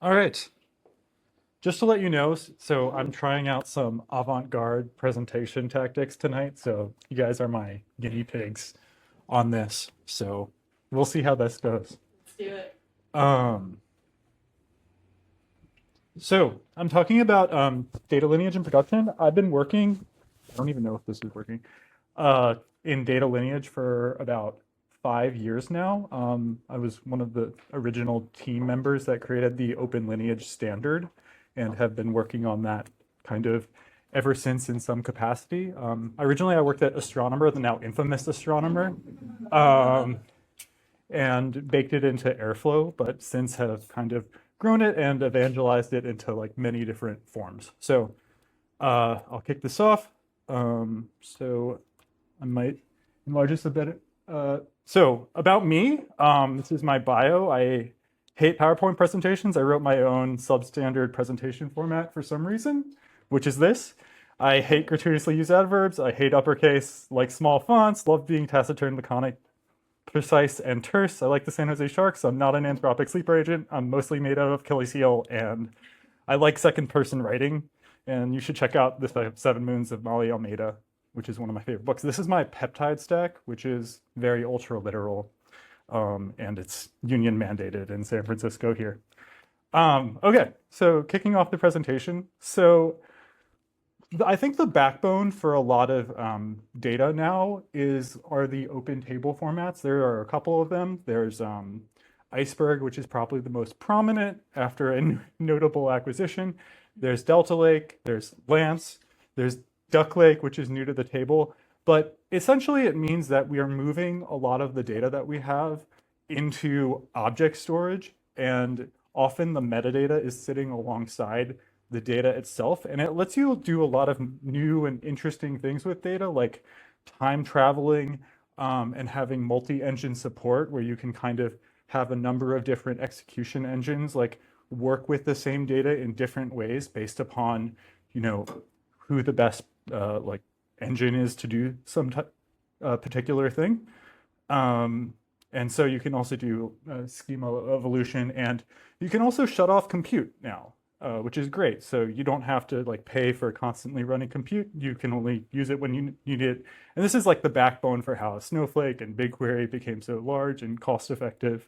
All right. Just to let you know, so I'm trying out some avant-garde presentation tactics tonight. So you guys are my guinea pigs on this. So we'll see how this goes. Let's do it. Um, so I'm talking about data lineage in production. I've been working, I don't even know if this is working, in data lineage for about 5 years now. I was one of the original team members that created the OpenLineage standard and have been working on that kind of ever since in some capacity. Originally, I worked at Astronomer, the now infamous Astronomer, and baked it into Airflow, but since have kind of grown it and evangelized it into like many different forms. So I'll kick this off. So I might enlarge this a bit. So about me, this is my bio. I hate PowerPoint presentations. I wrote my own substandard presentation format for some reason, which is this. I hate gratuitously used adverbs. I hate uppercase, like small fonts, love being taciturn, laconic, precise, and terse. I like the San Jose Sharks. I'm not an anthropic sleeper agent. I'm mostly made out of Achilles heel, and I like second person writing. And you should check out the 7 Moons of Molly Almeida, which is one of my favorite books. This is my peptide stack, which is very ultra literal, and it's union mandated in San Francisco here. Okay, so kicking off the presentation. So I think the backbone for a lot of data now are the open table formats. There are a couple of them. There's Iceberg, which is probably the most prominent after a notable acquisition. There's Delta Lake, there's Lance, there's Duck Lake, which is new to the table. But essentially it means that we are moving a lot of the data that we have into object storage, and often the metadata is sitting alongside the data itself, and it lets you do a lot of new and interesting things with data, like time traveling, and having multi-engine support, where you can kind of have a number of different execution engines like work with the same data in different ways based upon, who the best like engine is to do some particular thing. And so you can also do schema evolution, and you can also shut off compute now, which is great. So you don't have to like pay for constantly running compute. You can only use it when you need it. And this is like the backbone for how Snowflake and BigQuery became so large and cost effective,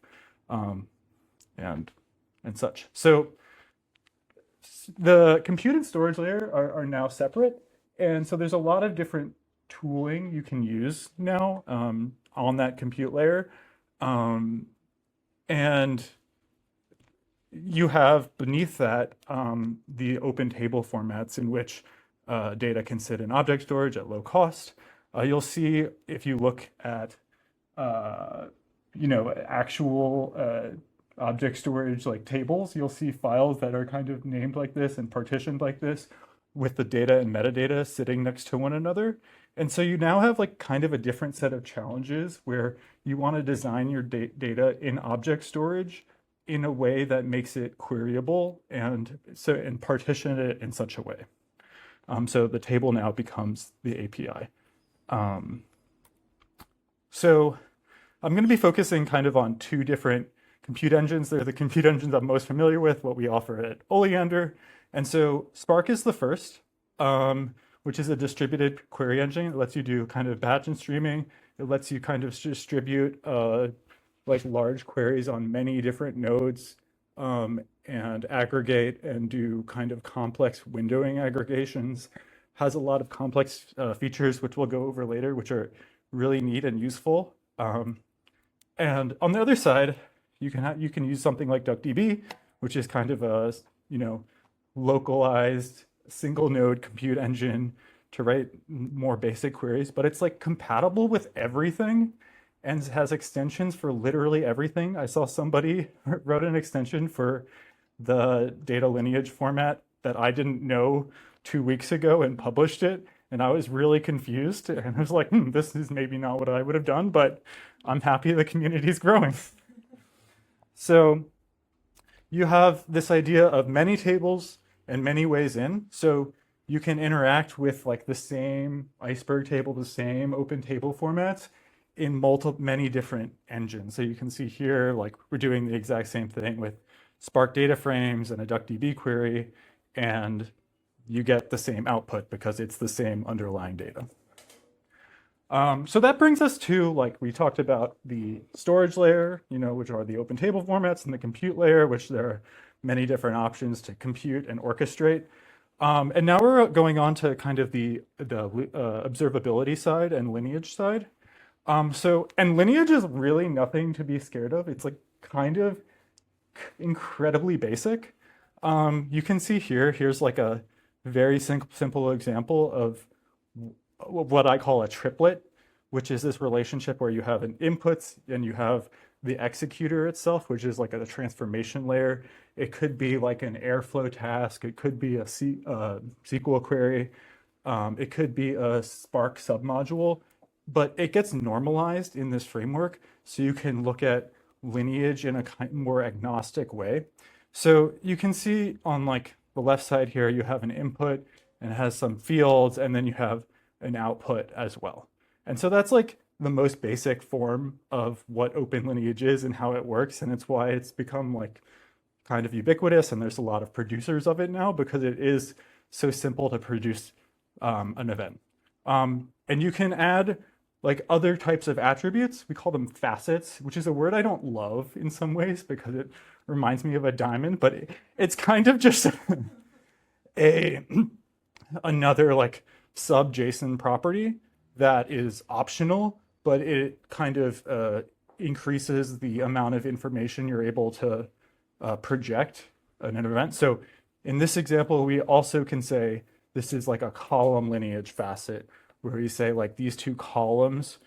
and such. So the compute and storage layer are now separate. And so there's a lot of different tooling you can use now on that compute layer. And you have beneath that the open table formats in which data can sit in object storage at low cost. You'll see if you look at actual object storage like tables, you'll see files that are kind of named like this and partitioned like this with the data and metadata sitting next to one another. And so you now have like kind of a different set of challenges where you want to design your data in object storage in a way that makes it queryable and partition it in such a way. So the table now becomes the API. So I'm going to be focusing kind of on 2 different compute engines. They're the compute engines I'm most familiar with, what we offer at Oleander. And so Spark is the first, which is a distributed query engine. It lets you do kind of batch and streaming. It lets you kind of distribute like large queries on many different nodes, and aggregate and do kind of complex windowing aggregations. Has a lot of complex features, which we'll go over later, which are really neat and useful. And on the other side, you can use something like DuckDB, which is kind of a localized single node compute engine to write more basic queries, but it's like compatible with everything and has extensions for literally everything. I saw somebody wrote an extension for the data lineage format that I didn't know 2 weeks ago and published it. And I was really confused. And I was like, this is maybe not what I would have done, but I'm happy the community is growing. So you have this idea of many tables and many ways in. So you can interact with like the same Iceberg table, the same open table formats in many different engines. So you can see here, like we're doing the exact same thing with Spark data frames and a DuckDB query, and you get the same output because it's the same underlying data. So that brings us to, like, we talked about the storage layer, which are the open table formats, and the compute layer, which there are many different options to compute and orchestrate. And now we're going on to kind of the observability side and lineage side. And lineage is really nothing to be scared of. It's like kind of incredibly basic. You can see here's like a very simple example of what I call a triplet, which is this relationship where you have an inputs and you have the executor itself, which is like a transformation layer. It could be like an Airflow task. It could be a SQL query. It could be a Spark submodule, but it gets normalized in this framework so you can look at lineage in a kind of more agnostic way. So you can see on like the left side here, you have an input and it has some fields, and then you have an output as well. And so that's like the most basic form of what OpenLineage is and how it works. And it's why it's become like kind of ubiquitous, and there's a lot of producers of it now because it is so simple to produce an event. And you can add like other types of attributes. We call them facets, which is a word I don't love in some ways because it reminds me of a diamond, but it's kind of just another like sub JSON property that is optional, but it kind of increases the amount of information you're able to project in an event. So in this example, we also can say this is like a column lineage facet, where we say like these two columns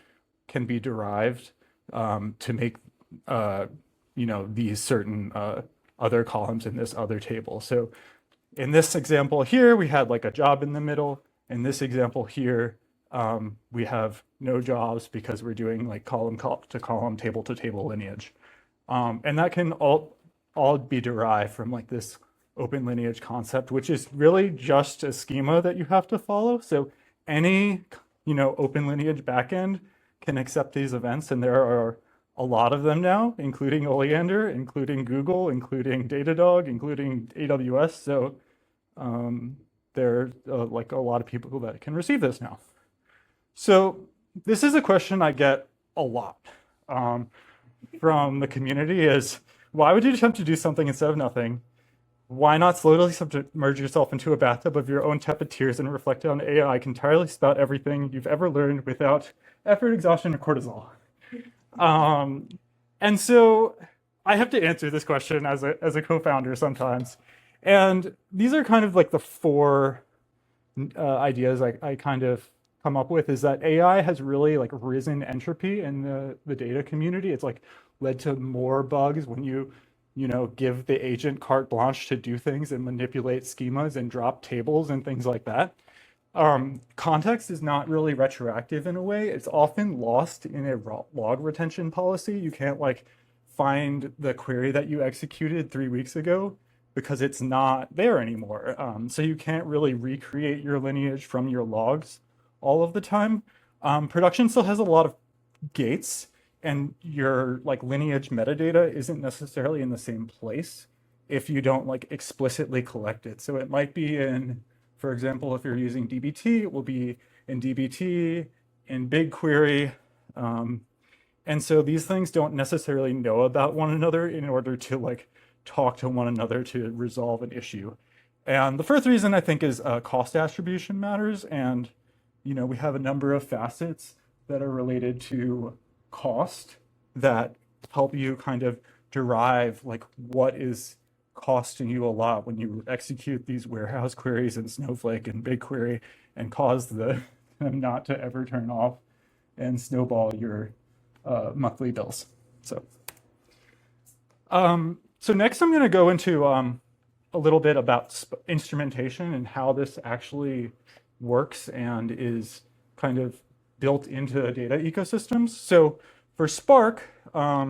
can be derived to make these certain other columns in this other table. So in this example here, we had like a job in the middle. In this example here, we have no jobs because we're doing like column to column, table to table lineage. And that can all be derived from like this open lineage concept, which is really just a schema that you have to follow. So any open lineage backend can accept these events, and there are a lot of them now, including Oleander, including Google, including Datadog, including AWS. So there are like a lot of people that can receive this now. So this is a question I get a lot from the community is, why would you attempt to do something instead of nothing? Why not slowly submerge yourself into a bathtub of your own tepid tears and reflect on AI can entirely spout everything you've ever learned without effort, exhaustion, or cortisol? And so I have to answer this question as a co-founder sometimes. And these are kind of like the four ideas I kind of come up with, is that AI has really like risen entropy in the data community. It's like led to more bugs when you give the agent carte blanche to do things and manipulate schemas and drop tables and things like that. Context is not really retroactive in a way. It's often lost in a log retention policy. You can't like find the query that you executed 3 weeks ago because it's not there anymore. So you can't really recreate your lineage from your logs all of the time. Production still has a lot of gates, and your like lineage metadata isn't necessarily in the same place if you don't like explicitly collect it. So it might be in, for example, if you're using DBT, it will be in DBT, in BigQuery. And so these things don't necessarily know about one another in order to like talk to one another to resolve an issue. And the first reason I think is cost attribution matters. And, we have a number of facets that are related to cost that help you kind of derive like what is costing you a lot when you execute these warehouse queries in Snowflake and BigQuery and cause them not to ever turn off and snowball your monthly bills. So next I'm going to go into a little bit about instrumentation and how this actually works and is kind of built into data ecosystems. So for Spark,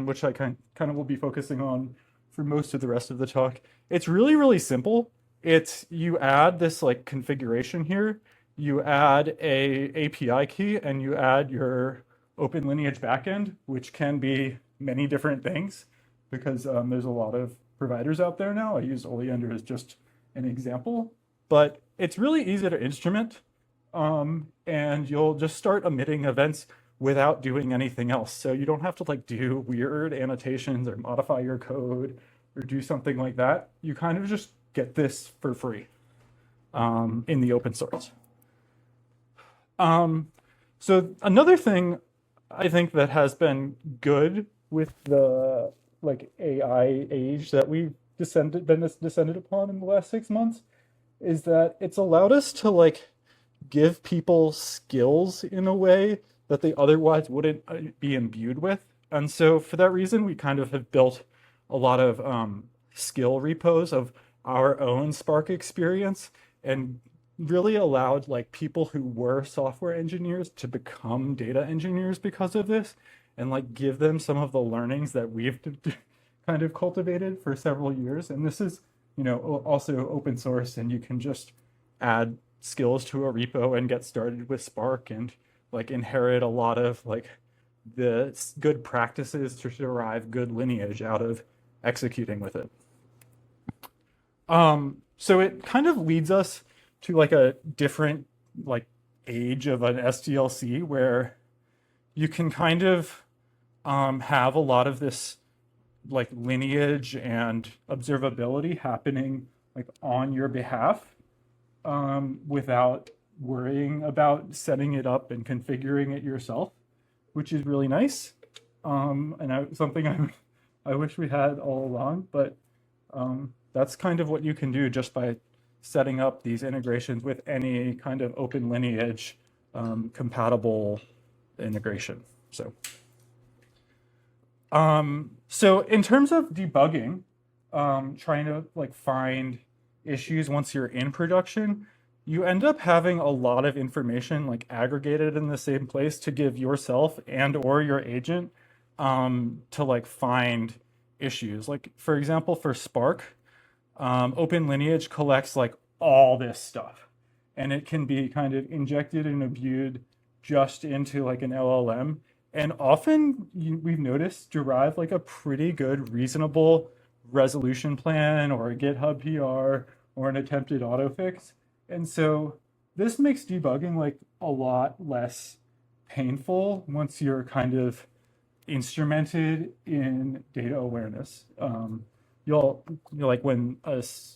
which I kind of will be focusing on for most of the rest of the talk, it's really, really simple. You add this like configuration here, you add a API key, and you add your OpenLineage backend, which can be many different things because there's a lot of providers out there now. I use Oleander as just an example, but it's really easy to instrument, and you'll just start emitting events without doing anything else. So you don't have to like do weird annotations or modify your code or do something like that. You kind of just get this for free in the open source. So another thing I think that has been good with the like AI age that we've been descended upon in the last 6 months is that it's allowed us to like give people skills in a way that they otherwise wouldn't be imbued with. And so for that reason, we kind of have built a lot of skill repos of our own Spark experience and really allowed like people who were software engineers to become data engineers because of this and like give them some of the learnings that we've kind of cultivated for several years. And this is, you know, also open source, and you can just add skills to a repo and get started with Spark and like inherit a lot of like the good practices to derive good lineage out of executing with it. So it kind of leads us to like a different like age of an SDLC where you can kind of have a lot of this like lineage and observability happening like on your behalf without worrying about setting it up and configuring it yourself, which is really nice. And something I wish we had all along, but that's kind of what you can do just by setting up these integrations with any kind of open lineage compatible integration. So in terms of debugging, trying to like find issues once you're in production, you end up having a lot of information like aggregated in the same place to give yourself and or your agent to like find issues. Like for example, for Spark, OpenLineage collects like all this stuff, and it can be kind of injected and imbued just into like an LLM. And often we've noticed derive like a pretty good, reasonable resolution plan or a GitHub PR or an attempted autofix. And so this makes debugging like a lot less painful once you're kind of instrumented in data awareness. You'll like when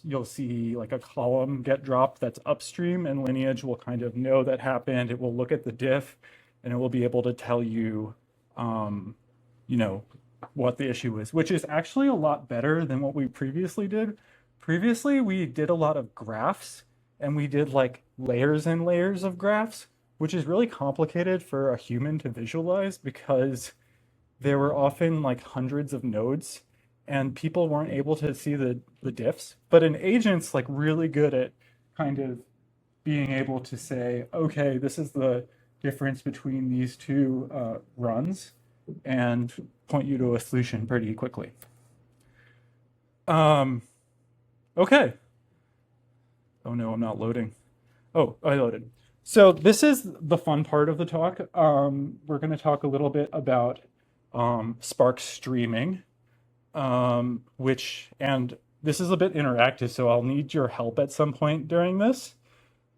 you'll see like a column get dropped that's upstream, and Lineage will kind of know that happened. It will look at the diff, and it will be able to tell you, you know, what the issue is, which is actually a lot better than what we previously did. Previously, we did a lot of graphs, and we did like layers and layers of graphs, which is really complicated for a human to visualize because there were often like hundreds of nodes and people weren't able to see the diffs. But an agent's like really good at kind of being able to say, okay, this is the difference between these two runs, and point you to a solution pretty quickly. Okay. Oh no, I'm not loading. Oh, I loaded. So this is the fun part of the talk. We're going to talk a little bit about Spark streaming, and this is a bit interactive, so I'll need your help at some point during this.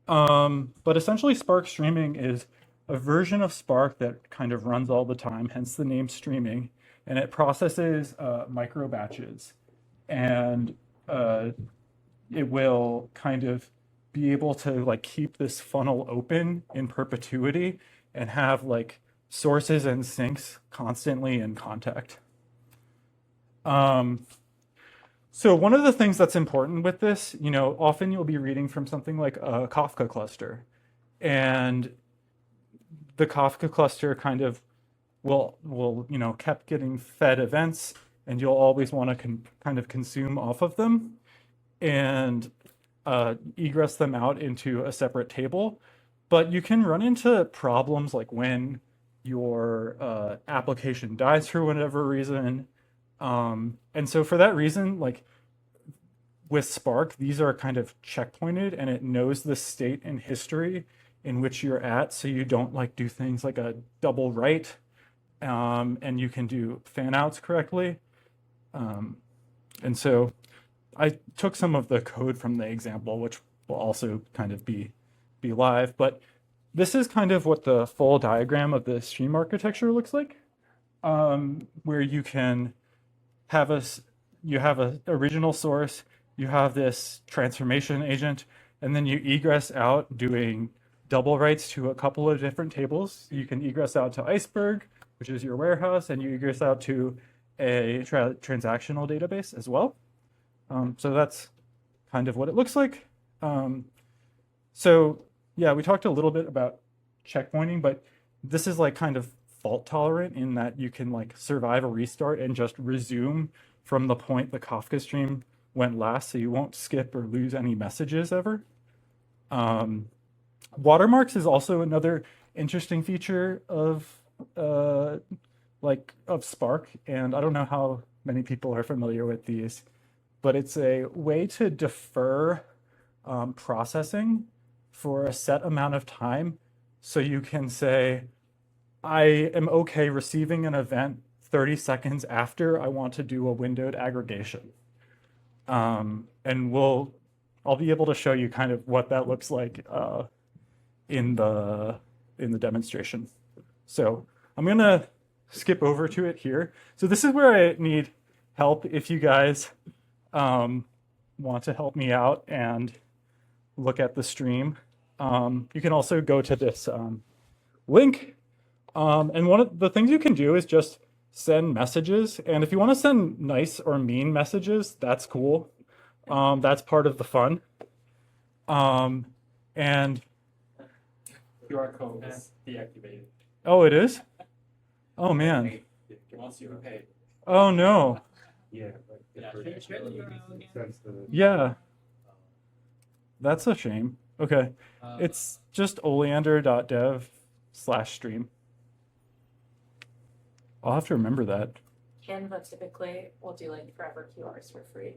But essentially Spark streaming is a version of Spark that kind of runs all the time, hence the name streaming, and it processes micro batches, and it will kind of be able to like keep this funnel open in perpetuity and have like sources and sinks constantly in contact. So one of the things that's important with this, you know, often you'll be reading from something like a Kafka cluster, and the Kafka cluster kind of will you know, kept getting fed events, and you'll always want to kind of consume off of them and egress them out into a separate table. But you can run into problems like when your application dies for whatever reason. And so for that reason, like with Spark, these are kind of checkpointed, and it knows the state and history in which you're at, so you don't like do things like a double write, and you can do fan outs correctly. And so I took some of the code from the example, which will also kind of be live, but this is kind of what the full diagram of the stream architecture looks like, where you can have you have a original source, you have this transformation agent, and then you egress out doing double writes to a couple of different tables. You can egress out to Iceberg, which is your warehouse, and you egress out to a transactional database as well. So that's kind of what it looks like. So yeah, we talked a little bit about checkpointing, but this is like kind of fault tolerant in that you can like survive a restart and just resume from the point the Kafka stream went last, so you won't skip or lose any messages ever. Watermarks is also another interesting feature of Spark, and I don't know how many people are familiar with these, but it's a way to defer processing for a set amount of time. So you can say, I am okay receiving an event 30 seconds after I want to do a windowed aggregation. And I'll be able to show you kind of what that looks like in the demonstration. So I'm gonna skip over to it here. So this is where I need help if you guys want to help me out and look at the stream. You can also go to this link. And one of the things you can do is just send messages. And if you want to send nice or mean messages, that's cool. That's part of the fun. And QR code is deactivated. oh, it is? Oh man. Once you pay. Oh no. Yeah. Yeah. That's a shame. Okay. It's just oleander.dev/stream. I'll have to remember that. Canva typically will do like forever QRs for free.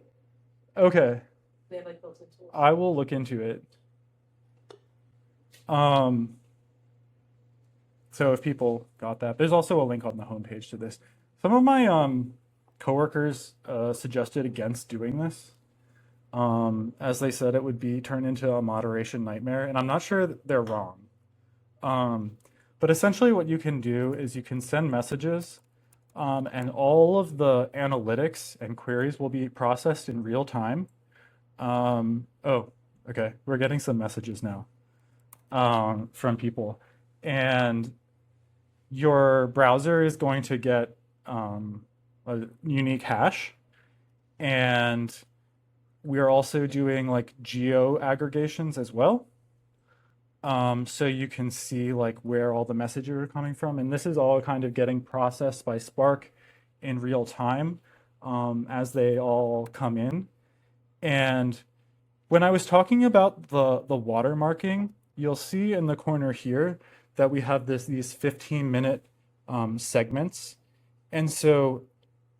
Okay. They have like built-in tools. I will look into it. So if people got that, there's also a link on the homepage to this. Some of my coworkers suggested against doing this, as they said it would be turned into a moderation nightmare, and I'm not sure that they're wrong. But essentially what you can do is you can send messages, and all of the analytics and queries will be processed in real time. Oh, okay, we're getting some messages now from people. And your browser is going to get a unique hash. And we're also doing like geo aggregations as well. So you can see like where all the messages are coming from. And this is all kind of getting processed by Spark in real time as they all come in. And when I was talking about the watermarking, you'll see in the corner here that we have these 15-minute segments. And so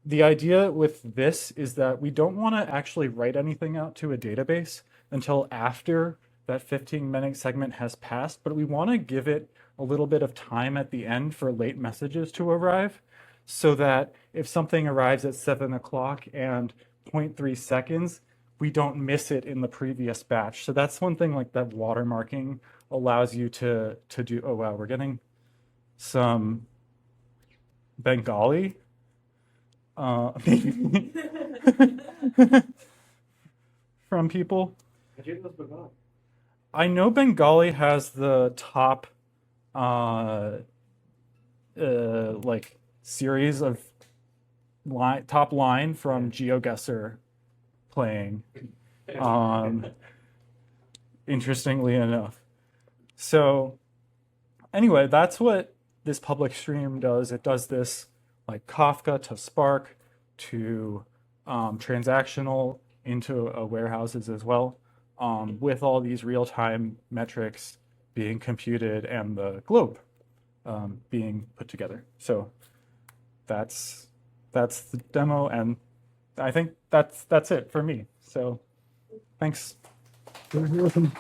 the idea with this is that we don't want to actually write anything out to a database until after that 15-minute segment has passed, but we want to give it a little bit of time at the end for late messages to arrive, so that if something arrives at 7 o'clock and 0.3 seconds, we don't miss it in the previous batch. So that's one thing like that watermarking allows you to do. Oh wow, we're getting some Bengali. Maybe from people. I know Bengali has the top like series of top line from GeoGuessr playing, interestingly enough. So anyway, that's what this public stream does. It does this like Kafka to Spark to transactional into warehouses as well, with all these real-time metrics being computed and the globe being put together. So that's the demo, and I think that's it for me. So thanks. You're welcome.